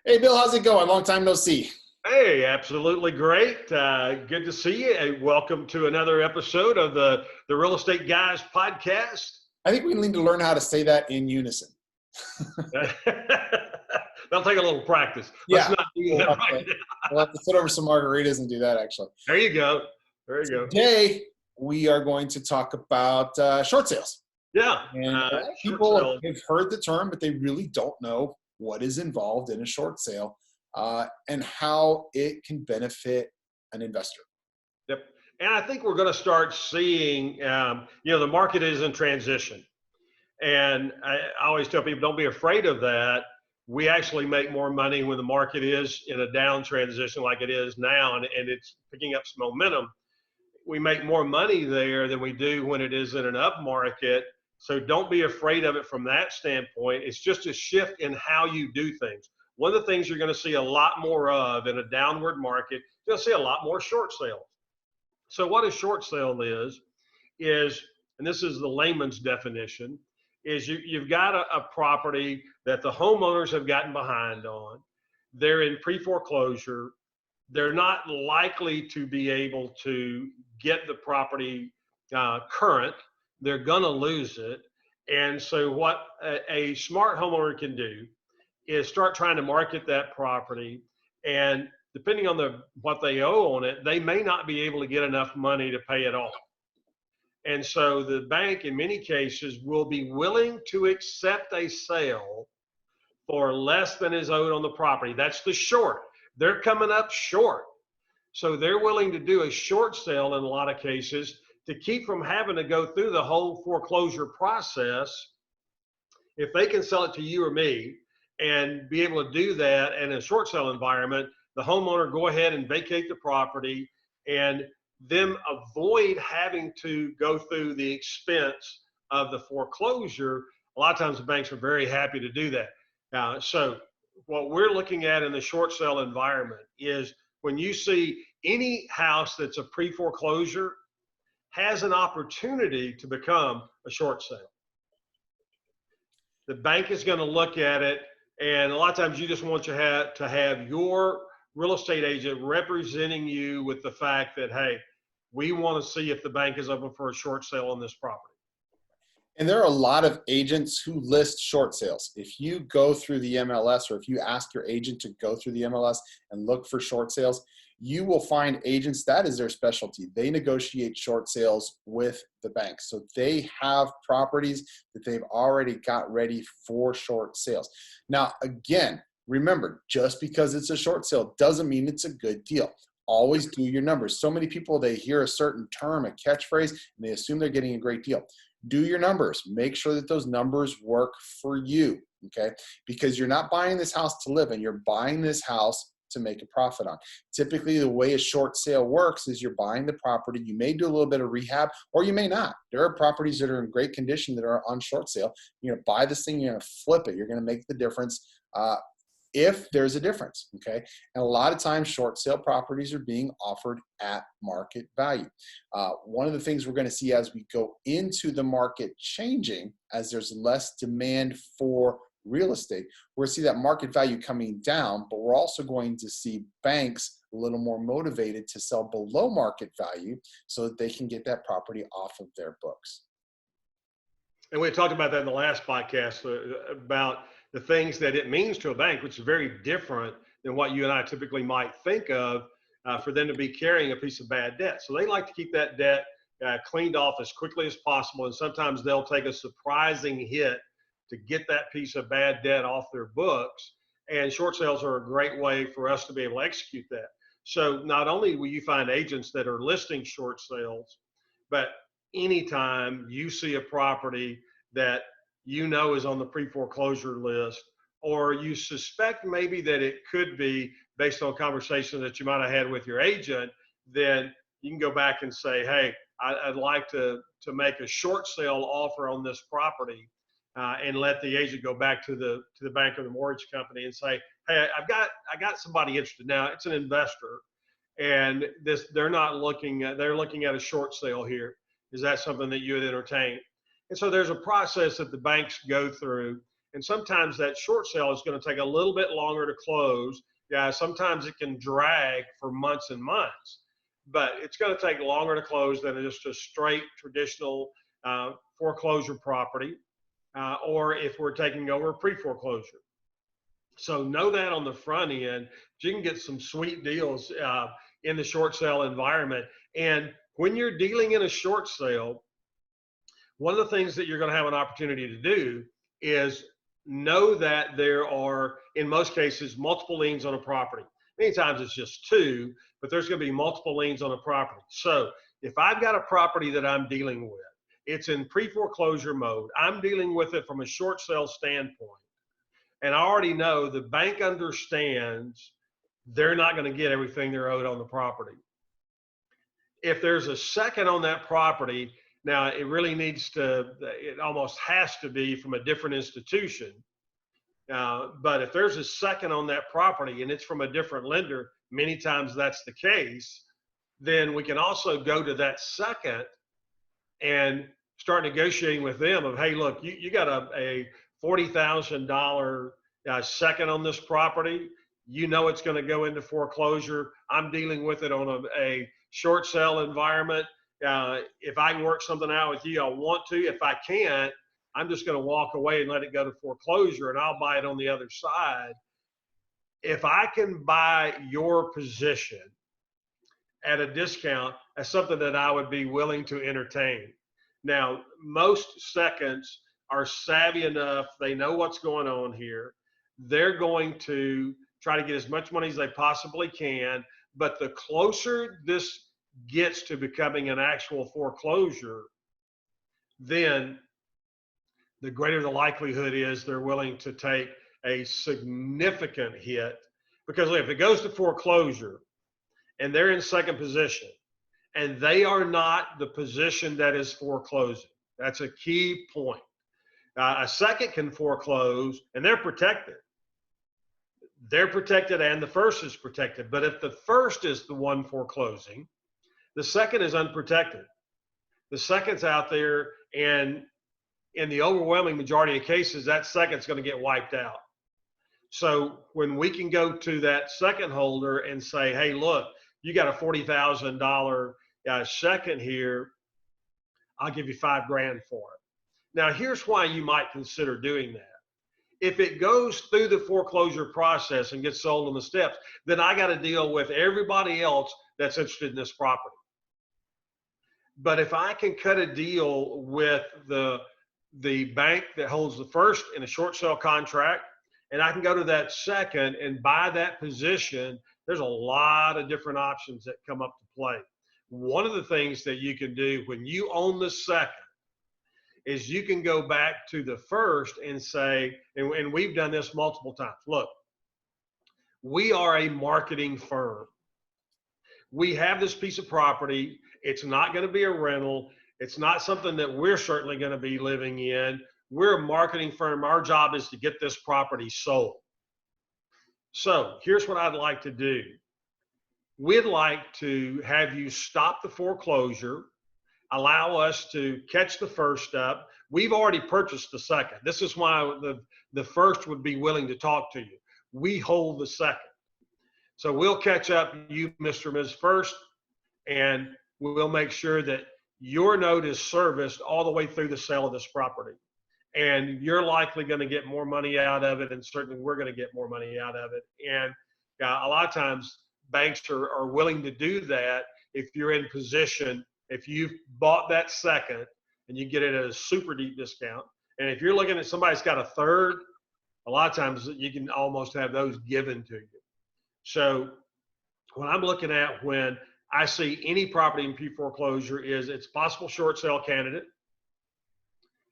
Hey, Bill, how's it going? Long time no see. Hey, absolutely great. Good to see you. And welcome to another episode of the Real Estate Guys podcast. I think we need to learn how to say that in unison. That'll take a little practice. Let's Yeah, not do that right now. we'll have to sit over some margaritas and do that, actually. There you go. There you go. Today, we are going to talk about short sales. Yeah. And a lot of Short people sale. have heard the term, but they really don't know what is involved in a short sale and how it can benefit an investor. Yep. And I think we're going to start seeing, the market is in transition. And I always tell people, don't be afraid of that. We actually make more money when the market is in a down transition like it is now, and it's picking up some momentum. We make more money there than we do when it is in an up market. So don't be afraid of it from that standpoint. It's just a shift in how you do things. One of the things you're going to see a lot more of in a downward market, you're going to see a lot more short sales. So what a short sale is, and this is the layman's definition, is you've got a property that the homeowners have gotten behind on. They're in pre-foreclosure. They're not likely to be able to get the property current. They're going to lose it. And so what a smart homeowner can do is start trying to market that property, and depending on what they owe on it, they may not be able to get enough money to pay it off. And so the bank, in many cases, will be willing to accept a sale for less than is owed on the property. That's the short. They're coming up short. So they're willing to do a short sale in a lot of cases to keep from having to go through the whole foreclosure process. If they can sell it to you or me and be able to do that in a short sale environment, the homeowner go ahead and vacate the property and them avoid having to go through the expense of the foreclosure. A lot of times the banks are very happy to do that. So what we're looking at in the short sale environment is when you see any house that's a pre-foreclosure has an opportunity to become a short sale. The bank is going to look at it, and a lot of times you just want to have your real estate agent representing you with the fact that, hey, we want to see if the bank is open for a short sale on this property. And there are a lot of agents who list short sales. If you go through the MLS, or if you ask your agent to go through the MLS and look for short sales, you will find agents, that is their specialty. They negotiate short sales with the bank. So they have properties that they've already got ready for short sales. Now, again, remember, just because it's a short sale doesn't mean it's a good deal. Always do your numbers. So many people, they hear a certain term, a catchphrase, and they assume they're getting a great deal. Do your numbers. Make sure that those numbers work for you, okay? Because you're not buying this house to live in. You're buying this house to make a profit on. Typically, the way a short sale works is you're buying the property. You may do a little bit of rehab, or you may not. There are properties that are in great condition that are on short sale. You're going to buy this thing, you're going to flip it. You're going to make the difference if there's a difference, okay? And a lot of times, short sale properties are being offered at market value. One of the things we're going to see as we go into the market changing, as there's less demand for real estate, we're going to see that market value coming down, but we're also going to see banks a little more motivated to sell below market value so that they can get that property off of their books. And we talked about that in the last podcast about the things that it means to a bank, which is very different than what you and I typically might think of for them to be carrying a piece of bad debt. So they like to keep that debt cleaned off as quickly as possible. And sometimes they'll take a surprising hit to get that piece of bad debt off their books. And short sales are a great way for us to be able to execute that. So not only will you find agents that are listing short sales, but anytime you see a property that you know is on the pre-foreclosure list, or you suspect maybe that it could be based on conversations that you might have had with your agent, then you can go back and say, hey, I'd like to make a short sale offer on this property. And let the agent go back to the bank or the mortgage company and say, hey, I got somebody interested. Now it's an investor, and they're looking at a short sale here. Is that something that you would entertain? And so there's a process that the banks go through, And sometimes that short sale is going to take a little bit longer to close. Yeah, sometimes it can drag for months and months, but it's going to take longer to close than just a straight traditional foreclosure property, or if we're taking over pre-foreclosure. So know that on the front end, you can get some sweet deals in the short sale environment. And when you're dealing in a short sale, one of the things that you're going to have an opportunity to do is know that there are, in most cases, multiple liens on a property. Many times it's just two, but there's going to be multiple liens on a property. So if I've got a property that I'm dealing with, it's in pre-foreclosure mode, I'm dealing with it from a short sale standpoint, and I already know the bank understands they're not going to get everything they're owed on the property. If there's a second on that property, now it really needs to, it almost has to be from a different institution. But if there's a second on that property and it's from a different lender, many times that's the case, then we can also go to that second and start negotiating with them of, hey, look, you got a $40,000 second on this property. You know it's going to go into foreclosure. I'm dealing with it on a short sale environment. If I can work something out with you, I want to. If I can't, I'm just going to walk away and let it go to foreclosure, and I'll buy it on the other side. If I can buy your position at a discount, that's something that I would be willing to entertain. Now, most seconds are savvy enough. They know what's going on here. They're going to try to get as much money as they possibly can. But the closer this gets to becoming an actual foreclosure, then the greater the likelihood is they're willing to take a significant hit. Because if it goes to foreclosure and they're in second position and they are not the position that is foreclosing, that's a key point. A second can foreclose and they're protected. They're protected and the first is protected. But if the first is the one foreclosing, the second is unprotected. The second's out there, and in the overwhelming majority of cases, that second's going to get wiped out. So when we can go to that second holder and say, hey, look, you got a $40,000 second here, I'll give you $5,000 for it. Now, here's why you might consider doing that. If it goes through the foreclosure process and gets sold on the steps, then I got to deal with everybody else that's interested in this property. But if I can cut a deal with the bank that holds the first in a short sale contract, and I can go to that second and buy that position, there's a lot of different options that come up to play. One of the things that you can do when you own the second is you can go back to the first and say, and we've done this multiple times, look, we are a marketing firm. We have this piece of property. It's not going to be a rental. It's not something that we're certainly going to be living in. We're a marketing firm. Our job is to get this property sold. So here's what I'd like to do. We'd like to have you stop the foreclosure, allow us to catch the first up. We've already purchased the second. This is why the first would be willing to talk to you. We hold the second. So we'll catch up you, Mr. and Ms. First, and we'll make sure that your note is serviced all the way through the sale of this property. And you're likely going to get more money out of it, and certainly we're going to get more money out of it. And a lot of times banks are willing to do that if you're in position, if you've bought that second and you get it at a super deep discount. And if you're looking at somebody's got a third, a lot of times you can almost have those given to you. So what I'm looking at when I see any property in pre-foreclosure is it's possible short sale candidate.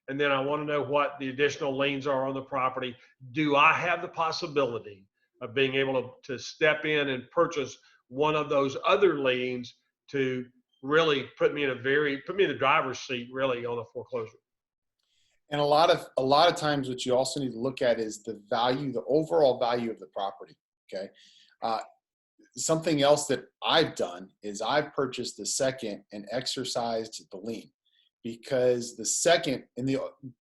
And then I want to know what the additional liens are on the property. Do I have the possibility of being able to step in and purchase one of those other liens to really put me in the driver's seat really on a foreclosure? And a lot of times what you also need to look at is the value, the overall value of the property. Okay. Something else that I've done is I've purchased the second and exercised the lien, because the second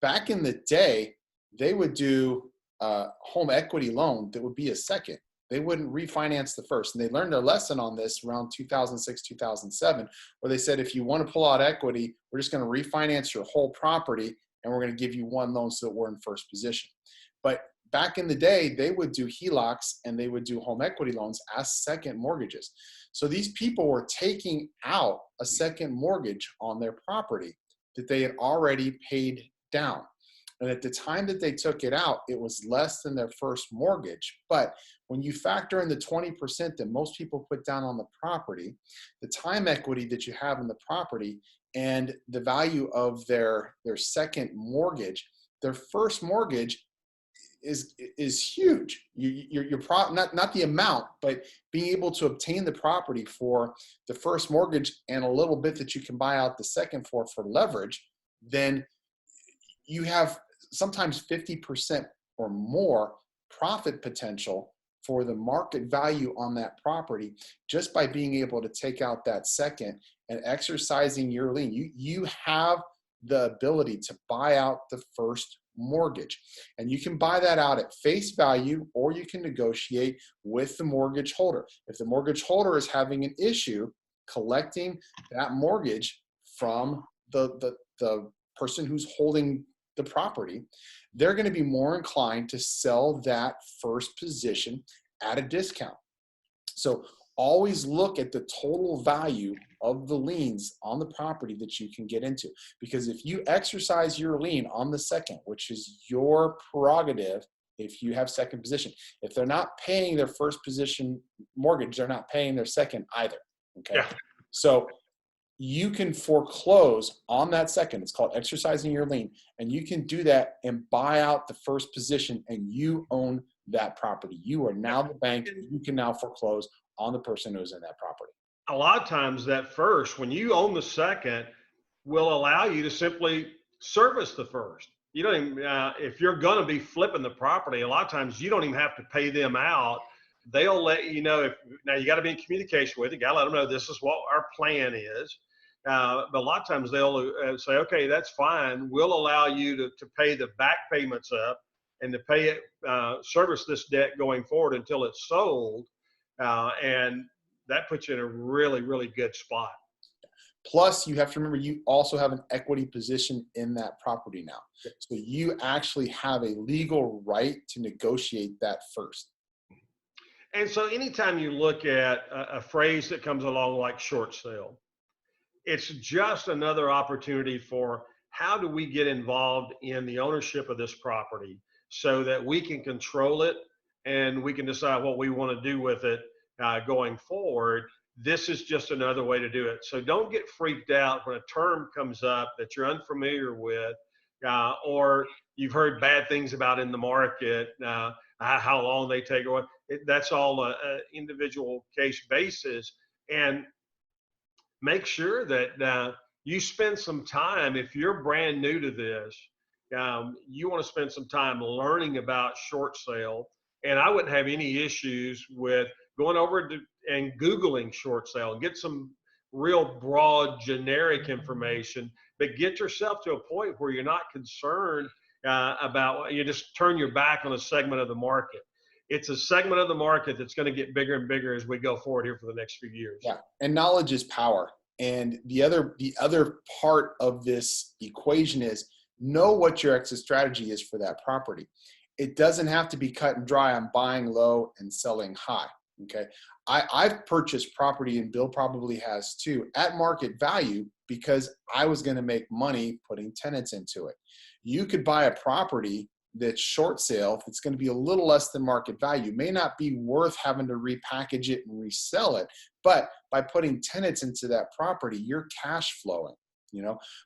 back in the day, they would do a home equity loan that would be a second. They wouldn't refinance the first. And they learned their lesson on this around 2006, 2007, where they said, if you want to pull out equity, we're just going to refinance your whole property and we're going to give you one loan so that we're in first position. But back in the day, they would do HELOCs and they would do home equity loans as second mortgages. So these people were taking out a second mortgage on their property that they had already paid down. And at the time that they took it out, it was less than their first mortgage. But when you factor in the 20% that most people put down on the property, the time equity that you have in the property, and the value of their second mortgage, their first mortgage is huge. You're not the amount, but being able to obtain the property for the first mortgage and a little bit that you can buy out the second for leverage, then you have sometimes 50% or more profit potential for the market value on that property just by being able to take out that second and exercising your lien. You have the ability to buy out the first mortgage, and you can buy that out at face value, or you can negotiate with the mortgage holder. If the mortgage holder is having an issue collecting that mortgage from the person who's holding the property, they're going to be more inclined to sell that first position at a discount. So always look at the total value of the liens on the property that you can get into. Because if you exercise your lien on the second, which is your prerogative, if you have second position, if they're not paying their first position mortgage, they're not paying their second either. Okay. Yeah. So you can foreclose on that second. It's called exercising your lien. And you can do that and buy out the first position, and you own that property. You are now the bank. You can now foreclose on the person who's in that property. A lot of times that first, when you own the second, will allow you to simply service the first. You don't even, if you're going to be flipping the property, a lot of times you don't even have to pay them out. They'll let you know. Now you got to be in communication with it. You got to let them know this is what our plan is. But a lot of times they'll say, okay, that's fine. We'll allow you to pay the back payments up and to pay it, service this debt going forward until it's sold. And that puts you in a really, really good spot. Plus, you have to remember, you also have an equity position in that property now. So you actually have a legal right to negotiate that first. And so anytime you look at a phrase that comes along like short sale, it's just another opportunity for how do we get involved in the ownership of this property so that we can control it and we can decide what we want to do with it going forward. This is just another way to do it. So don't get freaked out when a term comes up that you're unfamiliar with, or you've heard bad things about in the market, how long they take, or that's all a individual case basis. And make sure that you spend some time, if you're brand new to this, you want to spend some time learning about short sale. And I wouldn't have any issues with going over and Googling short sale and get some real broad generic information, but get yourself to a point where you're not concerned about, you just turn your back on a segment of the market. It's a segment of the market that's going to get bigger and bigger as we go forward here for the next few years. Yeah, and knowledge is power. And the other part of this equation is know what your exit strategy is for that property. It doesn't have to be cut and dry on buying low and selling high. Okay, I've purchased property, and Bill probably has too, at market value because I was going to make money putting tenants into it. You could buy a property that's short sale, it's going to be a little less than market value, may not be worth having to repackage it and resell it, but by putting tenants into that property, you're cash flowing,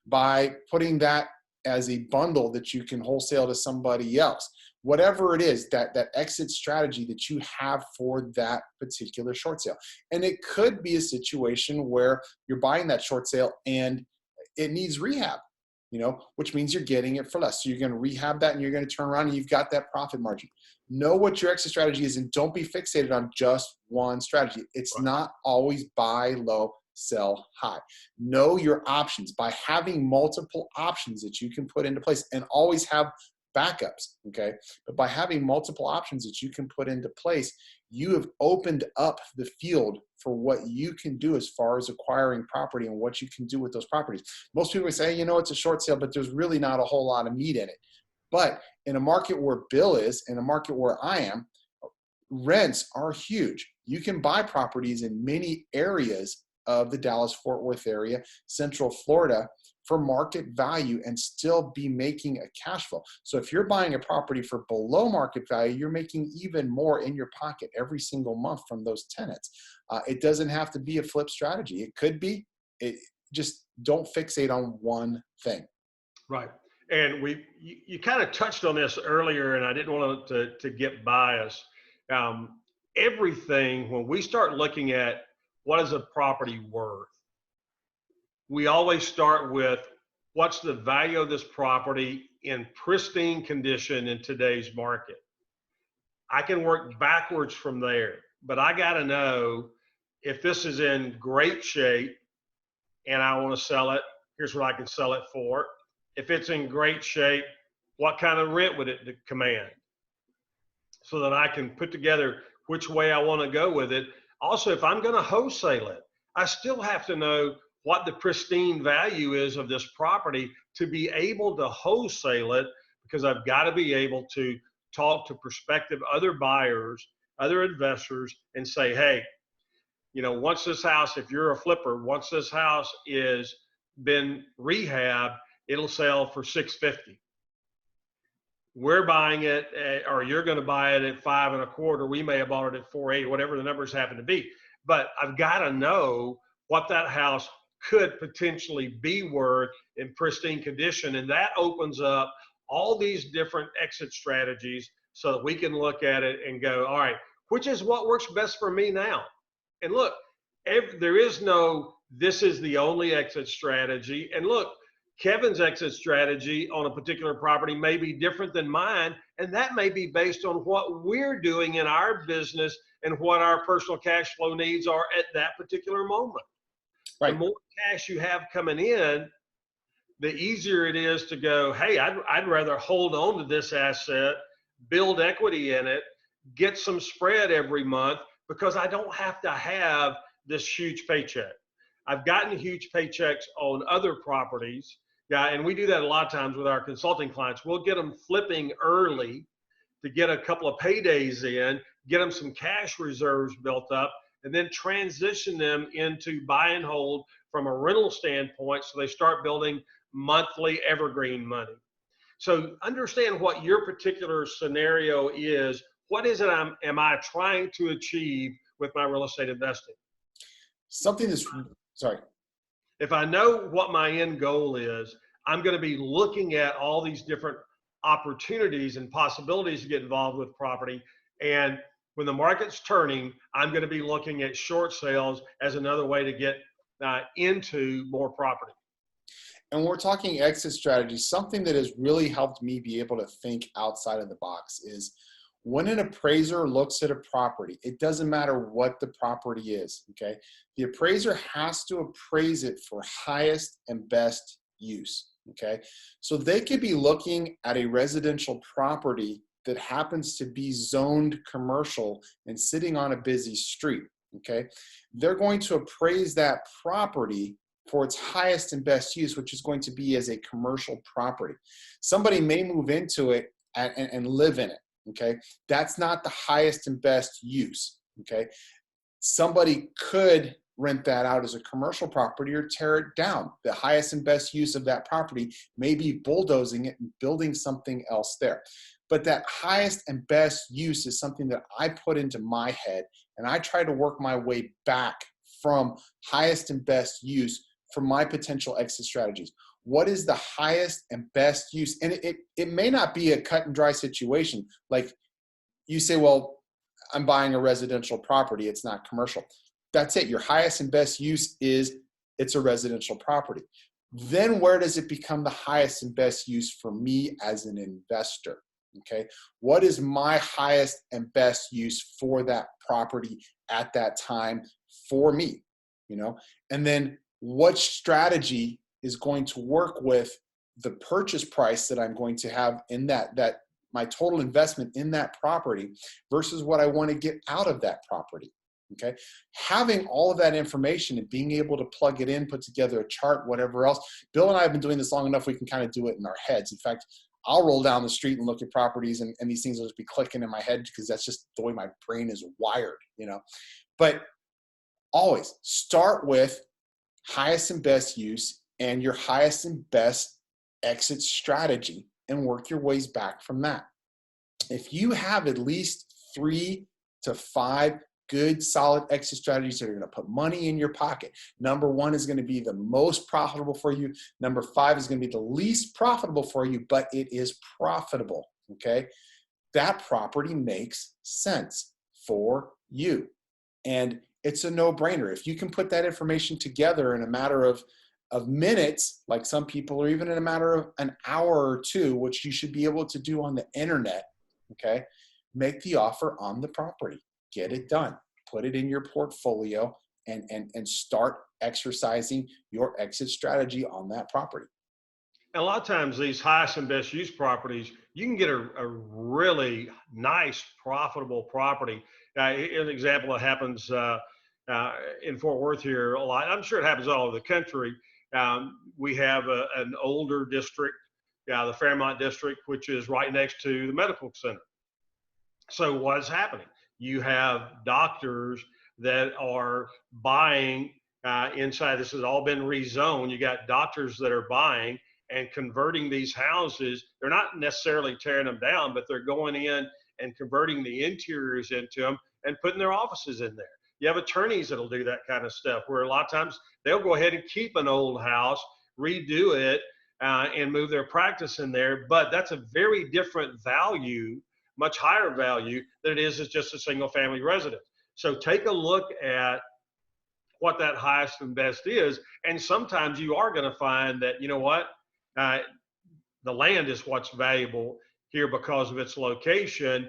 by putting that as a bundle that you can wholesale to somebody else. Whatever it is, that exit strategy that you have for that particular short sale. And it could be a situation where you're buying that short sale and it needs rehab, which means you're getting it for less. So you're going to rehab that and you're going to turn around and you've got that profit margin. Know what your exit strategy is and don't be fixated on just one strategy. It's not always buy low, sell high. Know your options by having multiple options that you can put into place, and always have backups, okay? But by having multiple options that you can put into place, you have opened up the field for what you can do as far as acquiring property and what you can do with those properties. Most people say, you know, it's a short sale, but there's really not a whole lot of meat in it. But in a market where Bill is, in a market where I am, rents are huge. You can buy properties in many areas of the Dallas-Fort Worth area, Central Florida, for market value and still be making a cash flow. So if you're buying a property for below market value, you're making even more in your pocket every single month from those tenants. It doesn't have to be a flip strategy. It could be. It just don't fixate on one thing. Right. And you kind of touched on this earlier, and I didn't want to get biased. Everything, when we start looking at what is a property worth, we always start with what's the value of this property in pristine condition in today's market. I can work backwards from there, but I got to know if this is in great shape and I want to sell it, here's what I can sell it for. If it's in great shape, what kind of rent would it command? So that I can put together which way I want to go with it. Also, if I'm going to wholesale it, I still have to know what the pristine value is of this property to be able to wholesale it, because I've got to be able to talk to prospective other buyers, other investors, and say, hey, you know, once this house, if you're a flipper, once this house is been rehabbed, it'll sell for $650. We're buying it, or you're going to buy it at $5.25. We may have bought it at $480, whatever the numbers happen to be. But I've got to know what that house could potentially be worth in pristine condition. And that opens up all these different exit strategies so that we can look at it and go, all right, which is what works best for me now? And look, there is no, this is the only exit strategy. And look, Kevin's exit strategy on a particular property may be different than mine, and that may be based on what we're doing in our business and what our personal cash flow needs are at that particular moment. Right. The more cash you have coming in, the easier it is to go, hey, I'd rather hold on to this asset, build equity in it, get some spread every month, because I don't have to have this huge paycheck. I've gotten huge paychecks on other properties. Yeah, and we do that a lot of times with our consulting clients. We'll get them flipping early to get a couple of paydays in, get them some cash reserves built up, and then transition them into buy and hold from a rental standpoint, so they start building monthly evergreen money. So understand what your particular scenario is. What is it am I trying to achieve with my real estate investing? Something that's, sorry. If I know what my end goal is, I'm going to be looking at all these different opportunities and possibilities to get involved with property. And when the market's turning, I'm going to be looking at short sales as another way to get into more property. And we're talking exit strategy. Something that has really helped me be able to think outside of the box is when an appraiser looks at a property, it doesn't matter what the property is, okay? The appraiser has to appraise it for highest and best use, okay? So they could be looking at a residential property that happens to be zoned commercial and sitting on a busy street, okay? They're going to appraise that property for its highest and best use, which is going to be as a commercial property. Somebody may move into it and live in it, okay? That's not the highest and best use, okay? Somebody could rent that out as a commercial property or tear it down. The highest and best use of that property may be bulldozing it and building something else there. But that highest and best use is something that I put into my head, and I try to work my way back from highest and best use for my potential exit strategies. What is the highest and best use? And it may not be a cut and dry situation. Like you say, well, I'm buying a residential property, it's not commercial. That's it. Your highest and best use is it's a residential property. Then where does it become the highest and best use for me as an investor? Okay. What is my highest and best use for that property at that time for me? You know, and then what strategy is going to work with the purchase price that I'm going to have in that my total investment in that property versus what I want to get out of that property. Okay. Having all of that information and being able to plug it in, put together a chart, whatever else. Bill and I have been doing this long enough, we can kind of do it in our heads. In fact, I'll roll down the street and look at properties, and these things will just be clicking in my head because that's just the way my brain is wired, But always start with highest and best use and your highest and best exit strategy and work your ways back from that. If you have at least 3 to 5 good solid exit strategies that are going to put money in your pocket, number 1 is going to be the most profitable for you. Number 5 is going to be the least profitable for you, but it is profitable. Okay. That property makes sense for you. And it's a no-brainer. If you can put that information together in a matter of minutes, like some people, or even in a matter of an hour or 2, which you should be able to do on the internet, okay, make the offer on the property. Get it done. Put it in your portfolio and start exercising your exit strategy on that property. And a lot of times these highest and best use properties, you can get a really nice, profitable property. An example that happens in Fort Worth here a lot. I'm sure it happens all over the country. We have an older district, the Fairmont district, which is right next to the medical center. So what is happening? You have doctors that are buying inside. This has all been rezoned. You got doctors that are buying and converting these houses. They're not necessarily tearing them down, but they're going in and converting the interiors into them and putting their offices in there. You have attorneys that'll do that kind of stuff, where a lot of times they'll go ahead and keep an old house, redo it, and move their practice in there. But that's a very different value, much higher value than it is as just a single family residence. So take a look at what that highest and best is. And sometimes you are going to find that, the land is what's valuable here because of its location.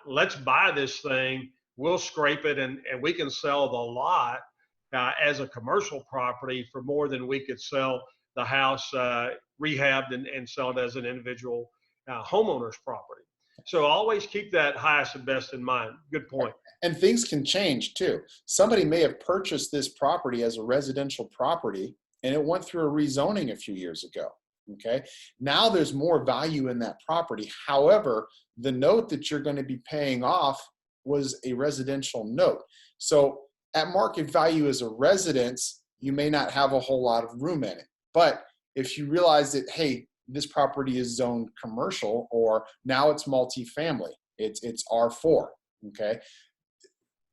Let's buy this thing. We'll scrape it and we can sell the lot as a commercial property for more than we could sell the house rehabbed and sell it as an individual homeowner's property. So always keep that highest and best in mind. Good point. And things can change too. Somebody may have purchased this property as a residential property and it went through a rezoning a few years ago. Okay. Now there's more value in that property. However, the note that you're going to be paying off was a residential note. So at market value as a residence, you may not have a whole lot of room in it. But if you realize that, hey, this property is zoned commercial, or now it's multifamily, it's R4. Okay.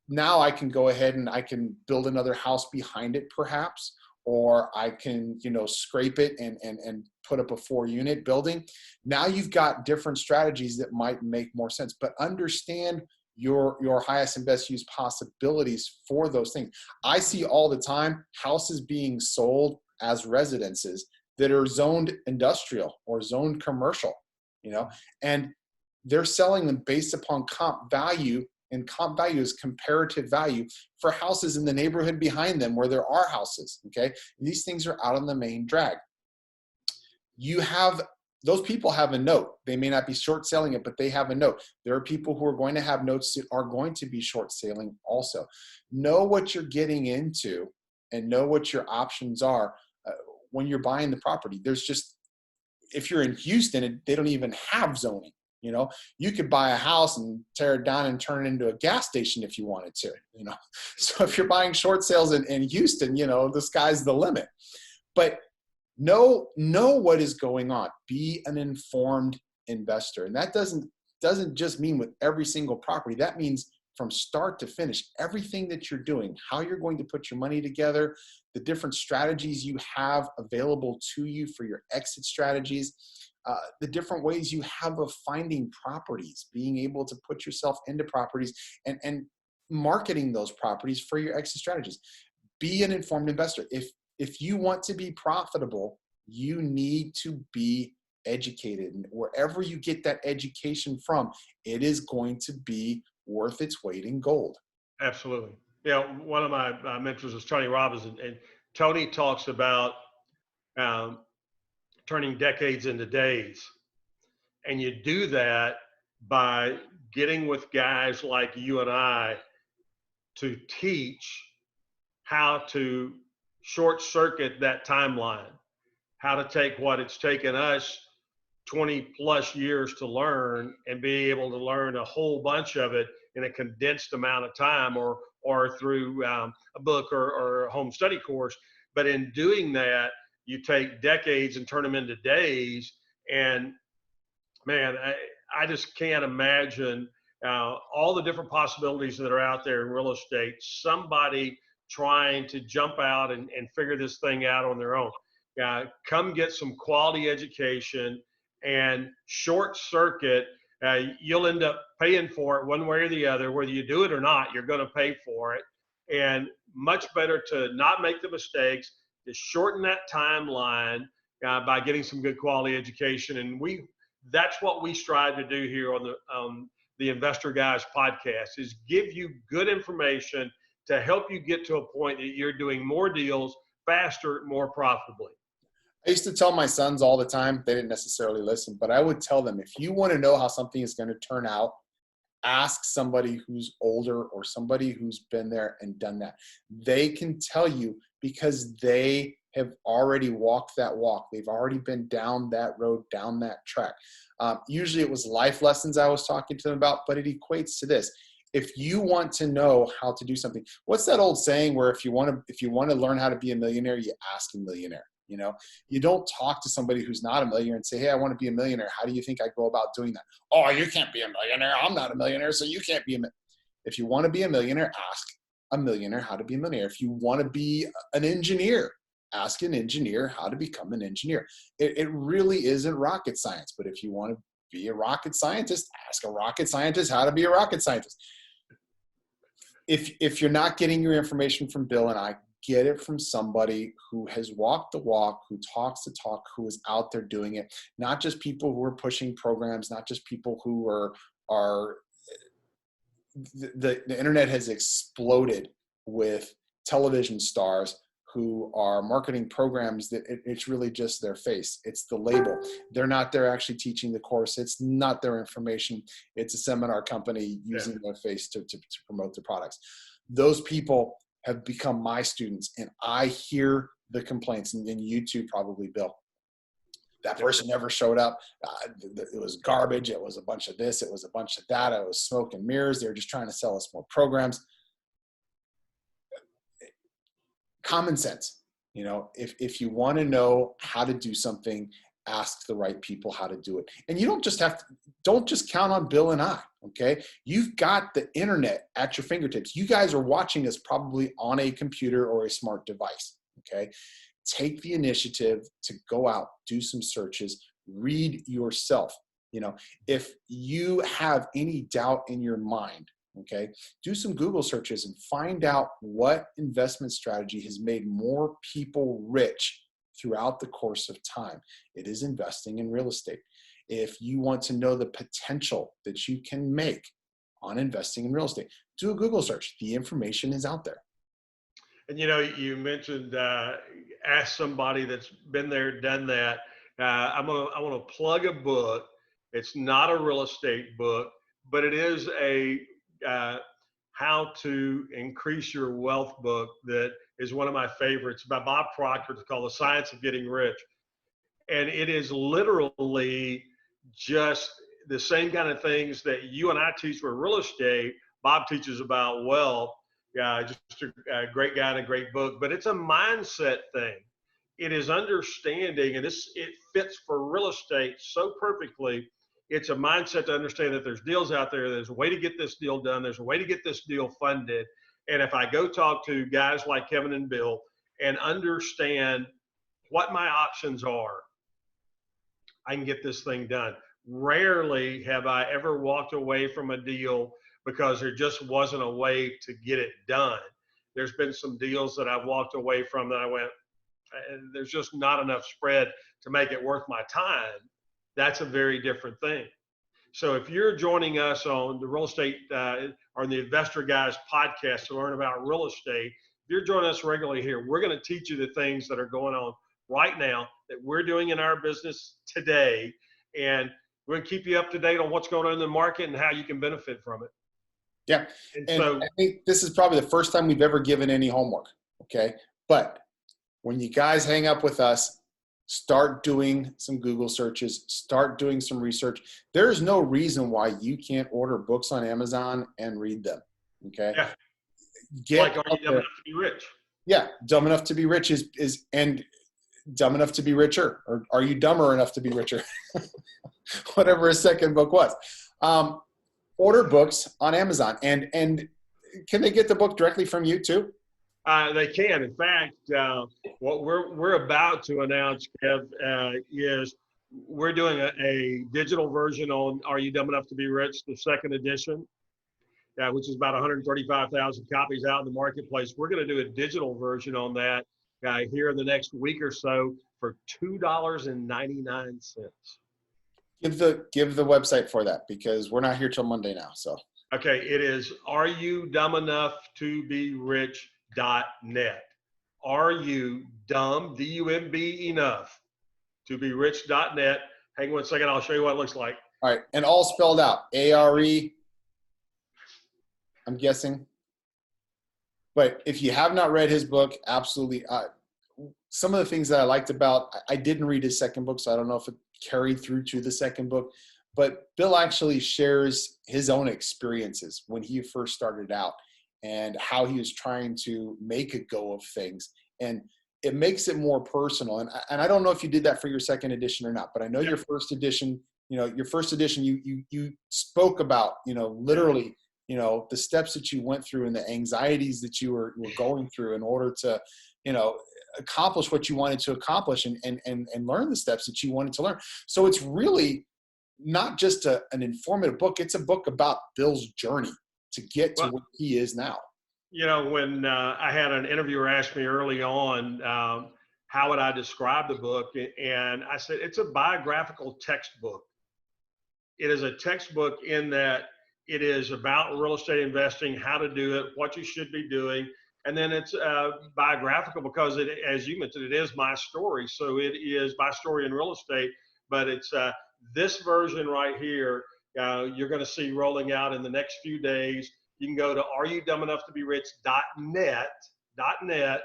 Now I can go ahead and I can build another house behind it perhaps, or I can, scrape it and put up a 4-unit building. Now you've got different strategies that might make more sense, but understand your highest and best use possibilities for those things. I see all the time houses being sold as residences that are zoned industrial or zoned commercial, and they're selling them based upon comp value. And comp value is comparative value for houses in the neighborhood behind them where there are houses, okay? And these things are out on the main drag. Those people have a note. They may not be short selling it, but they have a note. There are people who are going to have notes that are going to be short selling also. Know what you're getting into and know what your options are when you're buying the property. If you're in Houston, they don't even have zoning. You could buy a house and tear it down and turn it into a gas station if you wanted to, So if you're buying short sales in Houston, the sky's the limit. But know what is going on. Be an informed investor. And that doesn't just mean with every single property. That means from start to finish, everything that you're doing, how you're going to put your money together, the different strategies you have available to you for your exit strategies, the different ways you have of finding properties, being able to put yourself into properties and marketing those properties for your exit strategies. Be an informed investor. If you want to be profitable, you need to be educated. And wherever you get that education from, it is going to be worth its weight in gold. Absolutely. One of my mentors is Tony Robbins, and Tony talks about turning decades into days. And you do that by getting with guys like you and I to teach how to short circuit that timeline, how to take what it's taken us 20 plus years to learn and be able to learn a whole bunch of it in a condensed amount of time, or through a book or a home study course. But in doing that, you take decades and turn them into days. And man, I just can't imagine all the different possibilities that are out there in real estate. Somebody trying to jump out and figure this thing out on their own. Come get some quality education and short circuit. You'll end up paying for it one way or the other. Whether you do it or not, you're going to pay for it. And much better to not make the mistakes, to shorten that timeline by getting some good quality education. And that's what we strive to do here on the Investor Guys podcast, is give you good information to help you get to a point that you're doing more deals faster, more profitably. I used to tell my sons all the time, they didn't necessarily listen, but I would tell them, if you want to know how something is going to turn out, ask somebody who's older or somebody who's been there and done that. They can tell you, because they have already walked that walk. They've already been down that road, down that track. Usually it was life lessons I was talking to them about, but it equates to this. If you want to know how to do something, what's that old saying where if you want to learn how to be a millionaire, you ask a millionaire? You know, you don't talk to somebody who's not a millionaire and say, hey, I want to be a millionaire. How do you think I go about doing that? Oh, you can't be a millionaire. I'm not a millionaire, so you can't be a millionaire. If you want to be a millionaire, ask a millionaire how to be a millionaire. If you want to be an engineer, ask an engineer how to become an engineer. It really isn't rocket science, but if you want to be a rocket scientist, ask a rocket scientist how to be a rocket scientist. If you're not getting your information from Bill and I, get it from somebody who has walked the walk, who talks the talk, who is out there doing it. Not just people who are pushing programs, not just people who are the internet has exploded with television stars who are marketing programs that it's really just their face. It's the label. They're not there actually teaching the course. It's not their information. It's a seminar company using their face to promote their products. Those people have become my students, and I hear the complaints, and you too probably, Bill. That person never showed up. It was garbage. It was a bunch of this. It was a bunch of that. It was smoke and mirrors. They were just trying to sell us more programs. Common sense. You know, if you want to know how to do something, ask the right people how to do it. And you don't just count on Bill and I, okay? You've got the internet at your fingertips. You guys are watching us probably on a computer or a smart device, okay? Take the initiative to go out, do some searches, read yourself. You know, if you have any doubt in your mind, okay, do some Google searches and find out what investment strategy has made more people rich throughout the course of time. It is investing in real estate. If you want to know the potential that you can make on investing in real estate, do a Google search. The information is out there. And you know, you mentioned ask somebody that's been there, done that. I want to plug a book. It's not a real estate book, but it is a how to increase your wealth book that is one of my favorites, by Bob Proctor. It's called The Science of Getting Rich. And it is literally just the same kind of things that you and I teach for real estate. Bob teaches about wealth. Just a great guy and a great book, but it's a mindset thing. It is understanding, and it fits for real estate so perfectly. It's a mindset to understand that there's deals out there. There's a way to get this deal done. There's a way to get this deal funded. And if I go talk to guys like Kevin and Bill and understand what my options are, I can get this thing done. Rarely have I ever walked away from a deal because there just wasn't a way to get it done. There's been some deals that I've walked away from that I went, there's just not enough spread to make it worth my time. That's a very different thing. So if you're joining us on the real estate or the Investor Guys podcast to learn about real estate, if you're joining us regularly here, we're going to teach you the things that are going on right now that we're doing in our business today. And we're going to keep you up to date on what's going on in the market and how you can benefit from it. Yeah. And And so, I think this is probably the first time we've ever given any homework. Okay. But when you guys hang up with us, start doing some Google searches, start doing some research. There's no reason why you can't order books on Amazon and read them. Okay. yeah, Get like, are out you dumb there. enough to be rich? Yeah. Dumb Enough to Be Rich and Dumb Enough to Be Richer, or Are You Dumber Enough to Be Richer? Whatever his second book was. Order books on Amazon, and can they get the book directly from you too? They can. In fact, what we're about to announce, Kev, is we're doing a digital version on "Are You Dumb Enough to Be Rich?" the second edition, which is about 135,000 copies out in the marketplace. We're going to do a digital version on that here in the next week or so for $2.99. Give the website for that, because we're not here till Monday now. So okay, it is Are You Dumb Enough to Be Rich.net. Are you dumb, D-U-M-B, enough to be rich.net? Hang on 1 second, I'll show you what it looks like. all right, and all spelled out, A-R-E, I'm guessing. But if you have not read his book, absolutely. Some of the things that I liked about, I didn't read his second book, so I don't know if it carried through to the second book, but Bill actually shares his own experiences when he first started out and how he was trying to make a go of things. And it makes it more personal. And I don't know if you did that for your second edition or not, but I know your first edition, you spoke about, literally, the steps that you went through and the anxieties that you were going through in order to, accomplish what you wanted to accomplish and learn the steps that you wanted to learn. So it's really not just an informative book. It's a book about Bill's journey to get to where he is now. When I had an interviewer ask me early on, how would I describe the book? And I said, it's a biographical textbook. It is a textbook in that it is about real estate investing, how to do it, what you should be doing. And then it's biographical because as you mentioned, it is my story. So it is my story in real estate, but it's this version right here. You're going to see rolling out in the next few days. You can go to areyoudumbenoughtoberiich.net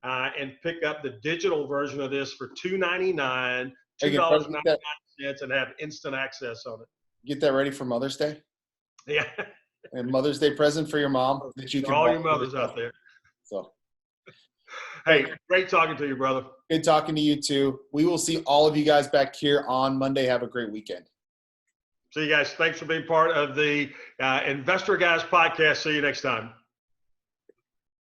and pick up the digital version of this for $2.99, $2.99, and have instant access on it. Get that ready for Mother's Day. Yeah. And Mother's Day present for your mom that you can. All your mothers out there. So, hey, great talking to you, brother. Good talking to you too. We will see all of you guys back here on Monday. Have a great weekend. See you guys. Thanks for being part of the Investor Guys podcast. See you next time.